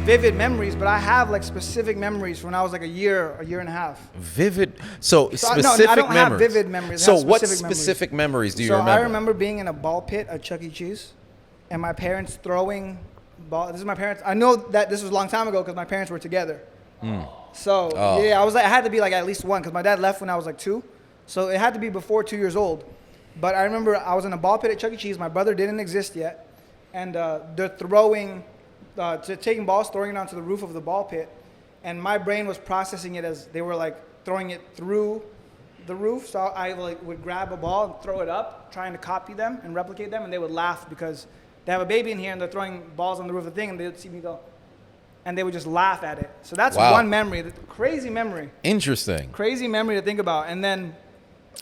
vivid memories, but I have like specific memories from when I was like a year and a half. Vivid. So No, specific I don't memories. have vivid memories. I So have what specific specific memories do you So remember? I remember being in a ball pit at Chuck E. Cheese, and my parents throwing ball. This is my parents. I know that this was a long time ago because my parents were together. So yeah, I had to be like at least one because my dad left when I was like 2, so it had to be before 2 years old. But I remember I was in a ball pit at Chuck E. Cheese. My brother didn't exist yet, and they're taking balls, throwing it onto the roof of the ball pit, and my brain was processing it as they were like throwing it through the roof. So I like would grab a ball and throw it up, trying to copy them and replicate them, and they would laugh because they have a baby in here and they're throwing balls on the roof of the thing, and they would see me go, and they would just laugh at it. So that's one memory, crazy memory. Interesting. Crazy memory to think about. And then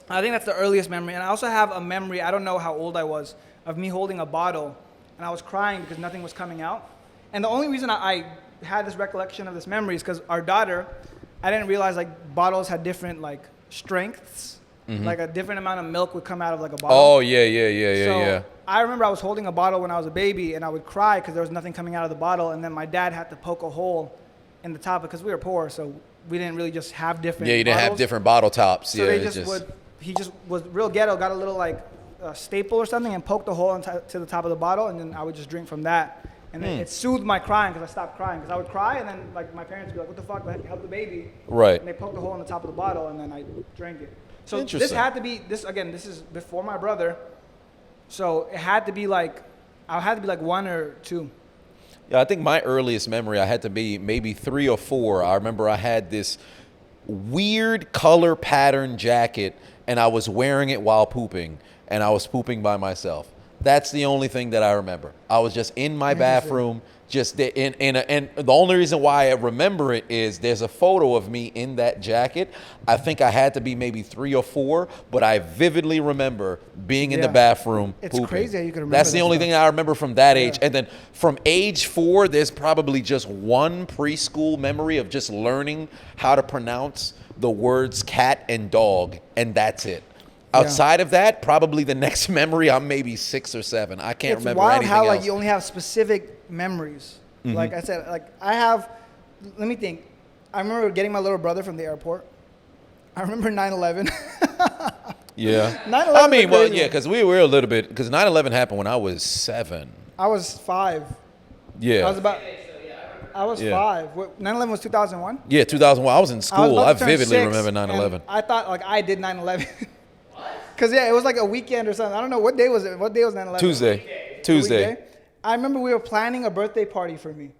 I think that's the earliest memory. And I also have a memory, I don't know how old I was, of me holding a bottle, and I was crying because nothing was coming out. And the only reason I had this recollection of this memory is because our daughter, I didn't realize like bottles had different like strengths. Like a different amount of milk would come out of like a bottle. Oh, yeah. So I remember I was holding a bottle when I was a baby, and I would cry because there was nothing coming out of the bottle. And then my dad had to poke a hole in the top because we were poor, so we didn't really just have different Yeah, you didn't have bottles. different bottle tops. So yeah, he just was real ghetto, got a little like staple or something and poked a hole to the top of the bottle, and then I would just drink from that. And then it soothed my crying because I stopped crying. Because I would cry, and then like my parents would be like, what the fuck, like, help the baby. Right. And they poked a hole in the top of the bottle, and then I drank it. So this Interesting. had to be, this is before my brother. So it had to be like, I had to be like 1 or 2. Yeah, I think my earliest memory, I had to be maybe 3 or 4. I remember I had this weird color pattern jacket, and I was wearing it while pooping, and I was pooping by myself. That's the only thing that I remember. I was just in my bathroom, just and the only reason why I remember it is there's a photo of me in that jacket. I think I had to be maybe 3 or 4, but I vividly remember being in the bathroom It's pooping. crazy how you can remember That's the that only stuff. thing I remember from that age. And then from age 4, there's probably just one preschool memory of just learning how to pronounce the words cat and dog, and that's it. Outside of that, probably the next memory, I'm maybe 6 or 7. I can't remember anything It's wild how else. like you only have specific memories. Like I said, like I have, let me think. I remember getting my little brother from the airport. I remember 9/11. Yeah. 9/11 I mean, was well, crazy. yeah, because we were a little bit, because 9/11 happened when I was 7. I was 5. Yeah. I was Yeah. 5. 9/11 was 2001. Yeah, 2001. I was in school. about I to turn vividly 6, remember 9/11. and I thought like I did 9/11. Because it was like a weekend or something. I don't know what day was it. What day was 9/11? Tuesday. Weekday? I remember we were planning a birthday party for me.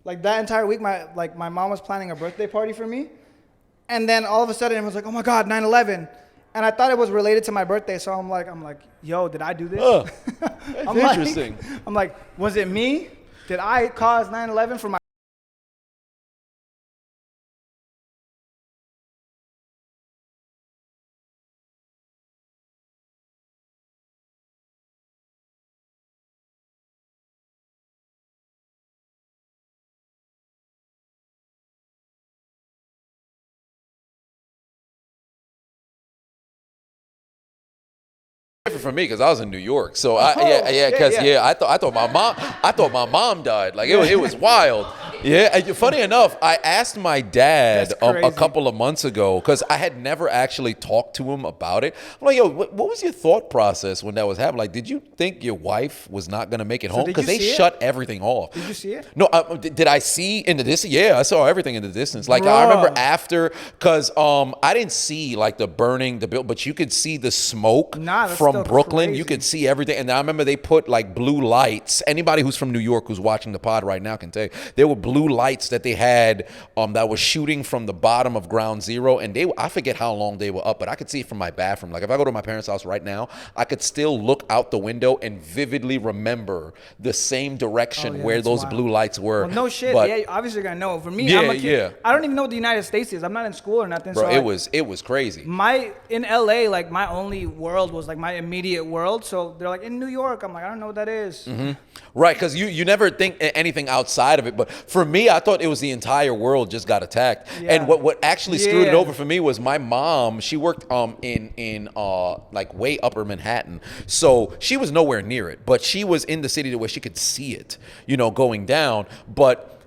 Like that entire week, my mom was planning a birthday party for me, and then all of a sudden it was like, oh my God, 9/11, and I thought it was related to my birthday. So I'm like, yo, did I do this? That's interesting. I'm like, was it me? Did I cause 9/11 for my? Different for me because I was in New York, so I thought my mom died. Like it was wild. Yeah, and funny enough, I asked my dad That's a crazy. couple of months ago because I had never actually talked to him about it. I'm like, yo, what was your thought process when that was happening? Like, did you think your wife was not gonna make it home? did Because you they see it? shut everything off. Did you see it? No, did I see in the distance? Yeah, I saw everything in the distance. Like I remember Bruh. after, because I didn't see like the burning the building, but you could see the smoke Nah, that's from still Brooklyn. crazy. You could see everything. And I remember they put like blue lights. Anybody who's from New York who's watching the pod right now can tell you there were blue lights that they had that was shooting from the bottom of ground zero. And I forget how long they were up, but I could see it from my bathroom. Like if I go to my parents' house right now, I could still look out the window and vividly remember the same direction where that's those wild. blue lights were. Well, no shit. But, Yeah, obviously you're gonna know. For me, Yeah, I'm a kid. yeah. I don't even know what the United States is. I'm not in school or nothing. bro, so it was crazy. in LA, like my only world was like my immediate world. So they're like in New York. I'm like, I don't know what that is. Right, because you never think anything outside of it. But for me, I thought it was the entire world just got attacked. Yeah. And what actually screwed it Yeah. over for me was my mom. She worked in like way upper Manhattan, so she was nowhere near it. But she was in the city to where she could see it, going down. But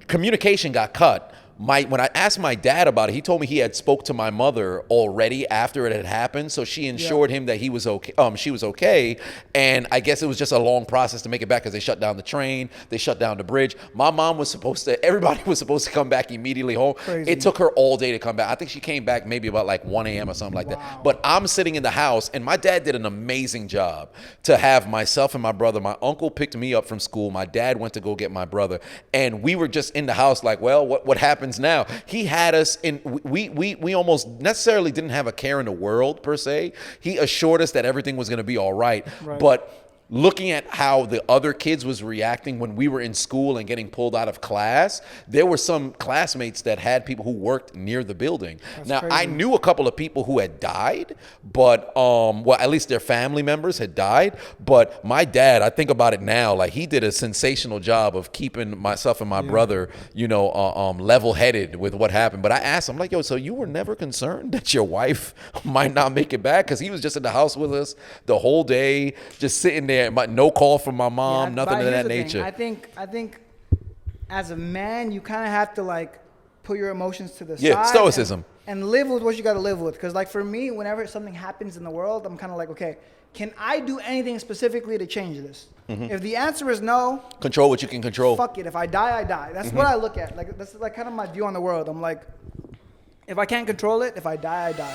communication got cut. When I asked my dad about it, he told me he had spoke to my mother already after it had happened, so she ensured him that he was okay. She was okay, and I guess it was just a long process to make it back because they shut down the train, they shut down the bridge. My mom was everybody was supposed to come back immediately home. Crazy. It took her all day to come back. I think she came back maybe about like 1 a.m. or something like that. But I'm sitting in the house, and my dad did an amazing job to have myself and my brother. My uncle picked me up from school. My dad went to go get my brother, and we were just in the house like, well, what happens now? He had us in, we almost necessarily didn't have a care in the world per se. He assured us that everything was going to be all right. But looking at how the other kids was reacting when we were in school and getting pulled out of class, there were some classmates that had people who worked near the building. Now, crazy. I knew a couple of people who had died, but, well, at least their family members had died. But my dad, I think about it now, like he did a sensational job of keeping myself and my brother, you know, level-headed with what happened. But I asked him, like, yo, so you were never concerned that your wife might not make it back? Because he was just in the house with us the whole day, just sitting there. But no call from my mom, nothing of that nature. I think as a man, you kind of have to like put your emotions to the side. Yeah, stoicism. And live with what you got to live with. Because like for me, whenever something happens in the world, I'm kind of like, okay, can I do anything specifically to change this? If the answer is no, control what you can control. Fuck it. If I die, I die. That's what I look at. Like that's like kind of my view on the world. I'm like, if I can't control it, if I die, I die.